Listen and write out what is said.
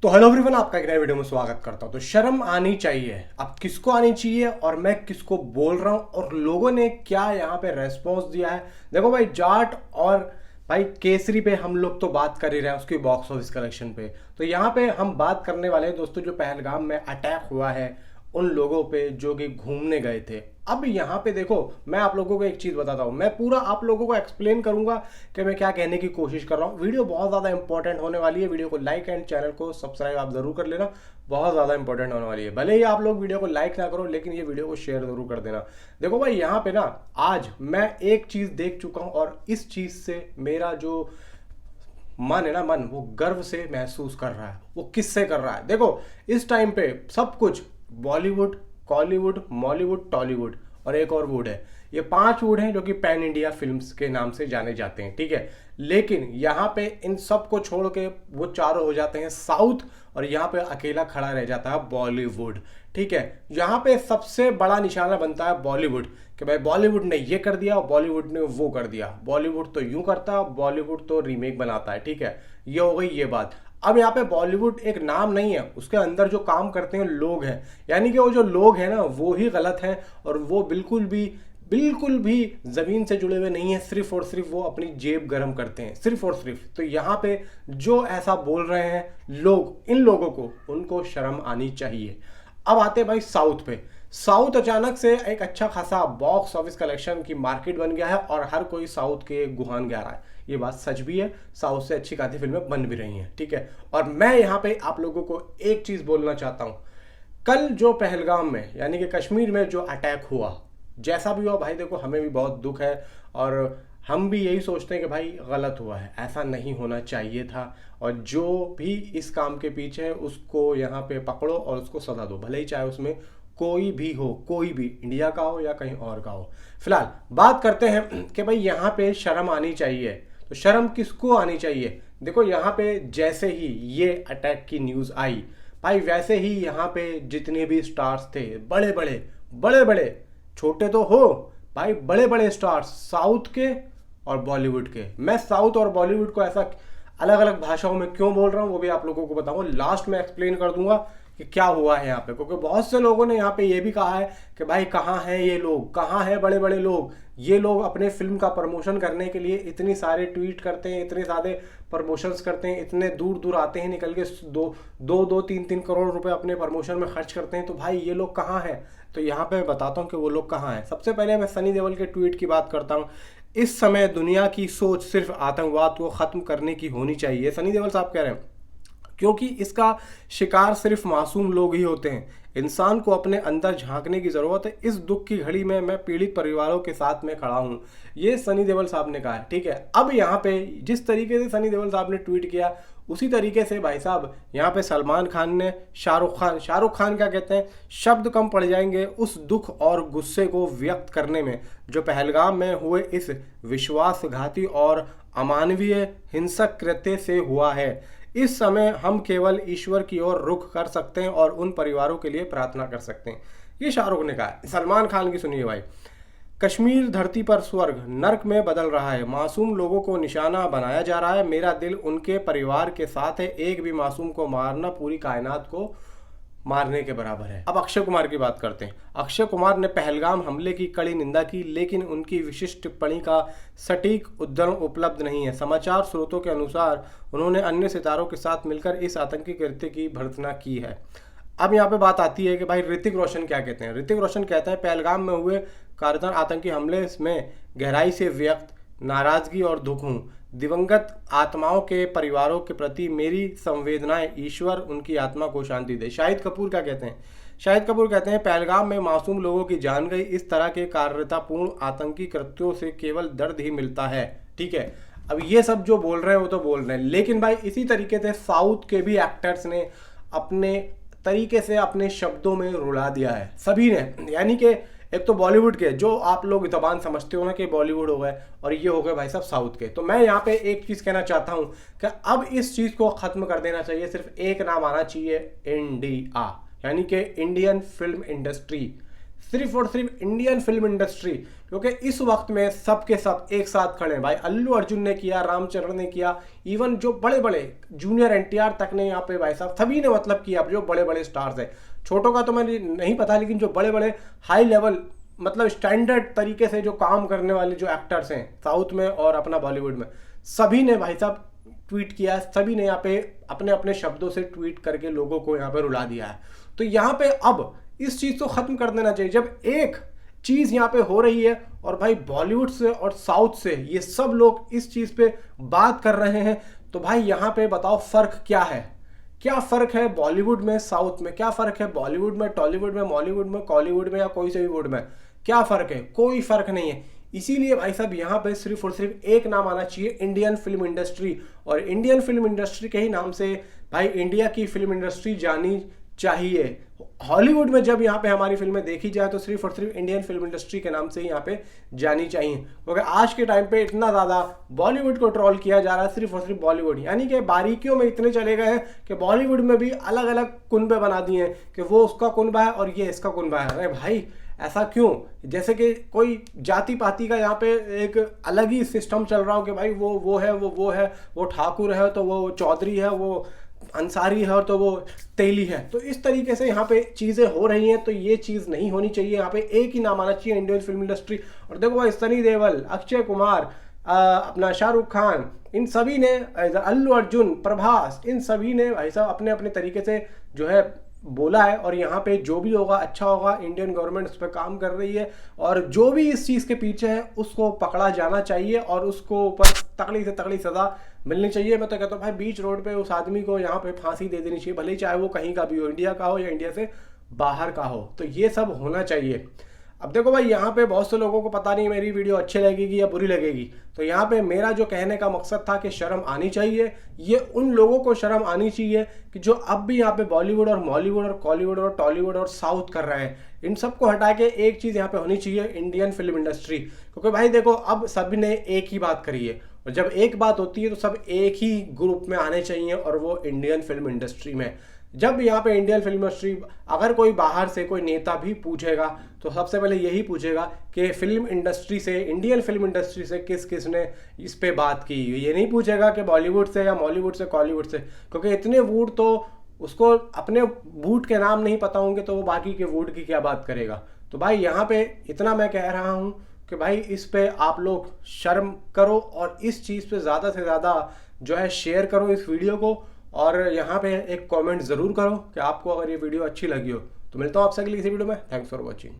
तो hello everyone, आपका एक नए वीडियो में स्वागत करता हूं। तो शर्म आनी चाहिए, अब किसको आनी चाहिए और मैं किसको बोल रहा हूं और लोगों ने क्या यहां पे रेस्पॉन्स दिया है। देखो भाई, जाट और भाई केसरी पे हम लोग तो बात कर ही रहे हैं, उसकी बॉक्स ऑफिस कलेक्शन पे। तो यहाँ पे हम बात करने वाले हैं दोस्तों, जो पहलगाम में अटैक हुआ है उन लोगों पे जो कि घूमने गए थे। अब यहाँ पे देखो, मैं आप लोगों को एक चीज बताता हूँ, मैं पूरा आप लोगों को एक्सप्लेन करूंगा कि मैं क्या कहने की कोशिश कर रहा हूँ। वीडियो बहुत ज्यादा इंपॉर्टेंट होने वाली है, वीडियो को लाइक एंड चैनल को सब्सक्राइब आप जरूर कर लेना, बहुत ज्यादा इंपॉर्टेंट होने वाली है। भले ही आप लोग वीडियो को लाइक ना करो, लेकिन ये वीडियो को शेयर जरूर कर देना। देखो भाई, यहाँ पे ना आज मैं एक चीज देख चुका हूँ और इस चीज से मेरा जो मन है ना, मन वो गर्व से महसूस कर रहा है। वो किससे कर रहा है? देखो, इस टाइम पे सब कुछ बॉलीवुड, कॉलीवुड, मॉलीवुड, टॉलीवुड और एक और वुड है। ये 5 वुड हैं जो कि पैन इंडिया फिल्म्स के नाम से जाने जाते हैं, ठीक है। लेकिन यहाँ पे इन सब को छोड़ के वो चारों हो जाते हैं साउथ, और यहाँ पे अकेला खड़ा रह जाता है बॉलीवुड, ठीक है। यहाँ पे सबसे बड़ा निशाना बनता है बॉलीवुड, कि भाई बॉलीवुड ने ये कर दिया और बॉलीवुड ने वो कर दिया। बॉलीवुड तो यूं करता है, बॉलीवुड तो रीमेक बनाता है, ठीक है। ये हो गई ये बात। अब यहाँ पे बॉलीवुड एक नाम नहीं है, उसके अंदर जो काम करते हैं लोग हैं, यानी कि वो जो लोग हैं ना वो ही गलत हैं, और वो बिल्कुल भी जमीन से जुड़े हुए नहीं है। सिर्फ और सिर्फ वो अपनी जेब गर्म करते हैं, सिर्फ और सिर्फ। तो यहाँ पे जो ऐसा बोल रहे हैं लोग, इन लोगों को, उनको शर्म आनी चाहिए। अब आते भाई साउथ पे। साउथ अचानक से एक अच्छा खासा बॉक्स ऑफिस कलेक्शन की मार्केट बन गया है और हर कोई साउथ के गुहान गा रहा है। ये बात सच भी है, साउथ से अच्छी खासी फिल्में बन भी रही हैं, ठीक है। और मैं यहाँ पे आप लोगों को एक चीज बोलना चाहता हूँ। कल जो पहलगाम में यानी कि कश्मीर में जो अटैक हुआ, जैसा भी हुआ भाई, देखो हमें भी बहुत दुख है और हम भी यही सोचते हैं कि भाई गलत हुआ है, ऐसा नहीं होना चाहिए था। और जो भी इस काम के पीछे है उसको यहाँ पे पकड़ो और उसको सजा दो, भले ही चाहे उसमें कोई भी हो, कोई भी, इंडिया का हो या कहीं और का हो। फिलहाल बात करते हैं कि भाई यहाँ पे शर्म आनी चाहिए। तो शर्म किसको आनी चाहिए? देखो, यहाँ पे जैसे ही ये अटैक की न्यूज़ आई भाई, वैसे ही यहाँ पे जितने भी स्टार्स थे, बड़े बड़े, छोटे तो हो भाई, बड़े बड़े स्टार्स साउथ के और बॉलीवुड के। मैं साउथ और बॉलीवुड को ऐसा अलग अलग भाषाओं में क्यों बोल रहा हूँ वो भी आप लोगों को बताऊंगा, लास्ट में एक्सप्लेन कर दूंगा कि क्या हुआ है यहाँ पे। क्योंकि बहुत से लोगों ने यहाँ पे ये भी कहा है कि भाई कहाँ हैं ये लोग, कहाँ हैं बड़े बड़े लोग। ये लोग अपने फिल्म का प्रमोशन करने के लिए इतनी सारे ट्वीट करते हैं, इतने सारे प्रमोशंस करते हैं, इतने दूर दूर आते हैं निकल के, दो तीन तीन करोड़ रुपए अपने प्रमोशन में खर्च करते हैं। तो भाई ये लोग कहाँ हैं? तो यहाँ पे मैं बताता हूँ कि वो लोग कहाँ हैं। सबसे पहले मैं सनी देओल के ट्वीट की बात करता हूँ। इस समय दुनिया की सोच सिर्फ आतंकवाद को खत्म करने की होनी चाहिए, सनी देओल साहब कह रहे हैं, क्योंकि इसका शिकार सिर्फ मासूम लोग ही होते हैं। इंसान को अपने अंदर झांकने की जरूरत है। इस दुख की घड़ी में मैं पीड़ित परिवारों के साथ में खड़ा हूं, ये सनी देओल साहब ने कहा है, ठीक है। अब यहाँ पे जिस तरीके से सनी देओल साहब ने ट्वीट किया, उसी तरीके से भाई साहब यहाँ पे सलमान खान ने शाहरुख खान क्या कहते हैं, शब्द कम पड़ जाएंगे उस दुख और गुस्से को व्यक्त करने में जो पहलगाम में हुए इस विश्वासघाती और अमानवीय हिंसक कृत्य से हुआ है। इस समय हम केवल ईश्वर की ओर रुख कर सकते हैं और उन परिवारों के लिए प्रार्थना कर सकते हैं। ये शाहरुख ने कहा। सलमान खान की सुनिए भाई। कश्मीर धरती पर स्वर्ग नर्क में बदल रहा है, मासूम लोगों को निशाना बनाया जा रहा है। मेरा दिल उनके परिवार के साथ है। एक भी मासूम को मारना पूरी कायनात को मारने के बराबर है। अब अक्षय कुमार की बात करते हैं। अक्षय कुमार ने पहलगाम हमले की कड़ी निंदा की, लेकिन उनकी विशिष्ट टिप्पणी का सटीक उद्धरण उपलब्ध नहीं है। समाचार स्रोतों के अनुसार उन्होंने अन्य सितारों के साथ मिलकर इस आतंकी कृत्य की भर्त्सना की है। अब यहाँ पे बात आती है कि भाई ऋतिक रोशन क्या कहते हैं। ऋतिक रोशन कहते हैं, पहलगाम में हुए कारगर आतंकी हमले में गहराई से व्यक्त नाराजगी और दुख हूँ। दिवंगत आत्माओं के परिवारों के प्रति मेरी संवेदनाएं, ईश्वर उनकी आत्मा को शांति दे। शाहिद कपूर क्या कहते हैं? शाहिद कपूर कहते हैं, पहलगाम में मासूम लोगों की जान गई। इस तरह के कार्यतापूर्ण आतंकी कृत्यों से केवल दर्द ही मिलता है, ठीक है। अब ये सब जो बोल रहे हैं वो तो बोल रहे हैं, लेकिन भाई इसी तरीके से साउथ के भी एक्टर्स ने अपने तरीके से अपने शब्दों में रुला दिया है, सभी ने। यानी कि एक तो बॉलीवुड के, जो आप लोग जबान समझते हो ना कि बॉलीवुड हो गए, और ये हो गए भाई साहब साउथ के। तो मैं यहाँ पे एक चीज कहना चाहता हूँ कि अब इस चीज को खत्म कर देना चाहिए। सिर्फ एक नाम आना चाहिए, इंडिया, यानी कि इंडियन फिल्म इंडस्ट्री। सिर्फ और सिर्फ इंडियन फिल्म इंडस्ट्री, क्योंकि इस वक्त में सब के सब एक साथ खड़े हैं भाई। अल्लू अर्जुन ने किया, रामचरण ने किया, इवन जो बड़े बड़े जूनियर एनटीआर तक ने यहाँ पे भाई साहब सभी ने मतलब किया, जो बड़े बड़े स्टार्स है। छोटों का तो मैंने नहीं पता, लेकिन जो बड़े बड़े हाई लेवल मतलब स्टैंडर्ड तरीके से जो काम करने वाले जो एक्टर्स हैं साउथ में और अपना बॉलीवुड में, सभी ने भाई साहब ट्वीट किया है, सभी ने यहाँ पे अपने अपने शब्दों से ट्वीट करके लोगों को यहाँ पे रुला दिया है। तो यहाँ पे अब इस चीज को खत्म कर देना चाहिए। जब एक चीज यहाँ पे हो रही है और भाई बॉलीवुड से और साउथ से ये सब लोग इस चीज पे बात कर रहे हैं, तो भाई यहाँ पे बताओ फर्क क्या है? क्या फर्क है बॉलीवुड में साउथ में? क्या फर्क है बॉलीवुड में, टॉलीवुड में, मॉलीवुड में, कॉलीवुड में या कोई से भी वुड में? क्या फर्क है? कोई फर्क नहीं है। इसीलिए भाई साहब यहाँ पे सिर्फ और सिर्फ एक नाम आना चाहिए, इंडियन फिल्म इंडस्ट्री। और इंडियन फिल्म इंडस्ट्री के ही नाम से भाई इंडिया की फिल्म इंडस्ट्री जानी चाहिए। हॉलीवुड में जब यहाँ पे हमारी फिल्में देखी जाए तो सिर्फ और सिर्फ इंडियन फिल्म इंडस्ट्री के नाम से ही यहाँ पे जानी चाहिए, क्योंकि आज के टाइम पे इतना ज़्यादा बॉलीवुड को ट्रोल किया जा रहा है, सिर्फ और सिर्फ बॉलीवुड, यानी कि बारीकियों में इतने चले गए हैं कि बॉलीवुड में भी अलग अलग कुनबे बना दिए हैं कि वो उसका कुनबा है और ये इसका कुनबा है। अरे भाई ऐसा क्यों? जैसे कि कोई जाति पाति का यहाँ पे एक अलग ही सिस्टम चल रहा हो कि भाई वो है, वो है, वो ठाकुर है तो वो चौधरी है, वो अंसारी है और तो वो तेली है। तो इस तरीके से यहाँ पे चीज़ें हो रही हैं, तो ये चीज़ नहीं होनी चाहिए। यहाँ पे एक ही नाम आना चाहिए, इंडियन फिल्म इंडस्ट्री। और देखो भाई सनी देओल, अक्षय कुमार, अपना शाहरुख खान, इन सभी ने, अल्लू अर्जुन, प्रभास, इन सभी ने भाई साहब अपने अपने तरीके से जो है बोला है। और यहाँ पे जो भी होगा अच्छा होगा, इंडियन गवर्नमेंट उस पर काम कर रही है और जो भी इस चीज़ के पीछे है उसको पकड़ा जाना चाहिए और उसको ऊपर तगड़ी से तगड़ी सज़ा मिलनी चाहिए। मैं तो कहता हूँ भाई बीच रोड पे उस आदमी को यहाँ पे फांसी दे देनी चाहिए, भले ही चाहे वो कहीं का भी हो, इंडिया का हो या इंडिया से बाहर का हो। तो ये सब होना चाहिए। अब देखो भाई यहाँ पे बहुत से लोगों को पता नहीं मेरी वीडियो अच्छी लगेगी या बुरी लगेगी, तो यहाँ पे मेरा जो कहने का मकसद था कि शर्म आनी चाहिए। ये उन लोगों को शर्म आनी चाहिए कि जो अब भी यहाँ पे बॉलीवुड और मॉलीवुड और कॉलीवुड और टॉलीवुड और साउथ कर रहे हैं। इन सबको हटा के एक चीज़ यहाँ पे होनी चाहिए, इंडियन फिल्म इंडस्ट्री। क्योंकि भाई देखो अब सभी ने एक ही बात करी है, और जब एक बात होती है तो सब एक ही ग्रुप में आने चाहिए, और वो इंडियन फिल्म इंडस्ट्री में। जब यहाँ पे इंडियन फिल्म इंडस्ट्री, अगर कोई बाहर से कोई नेता भी पूछेगा तो सबसे पहले यही पूछेगा कि फिल्म इंडस्ट्री से, इंडियन फिल्म इंडस्ट्री से किस किस ने इस पे बात की। ये नहीं पूछेगा कि बॉलीवुड से या मॉलीवुड से, कॉलीवुड से, क्योंकि इतने वूड तो उसको अपने वूड के नाम नहीं पता होंगे तो वो बाकी के वूड की क्या बात करेगा। तो भाई यहाँ पे इतना मैं कह रहा हूँ कि भाई इस पे आप लोग शर्म करो और इस चीज़ पे ज़्यादा से ज़्यादा जो है शेयर करो इस वीडियो को, और यहाँ पे एक कमेंट ज़रूर करो कि आपको अगर ये वीडियो अच्छी लगी हो। तो मिलता हूँ आपसे अगली किसी वीडियो में। Thanks for watching.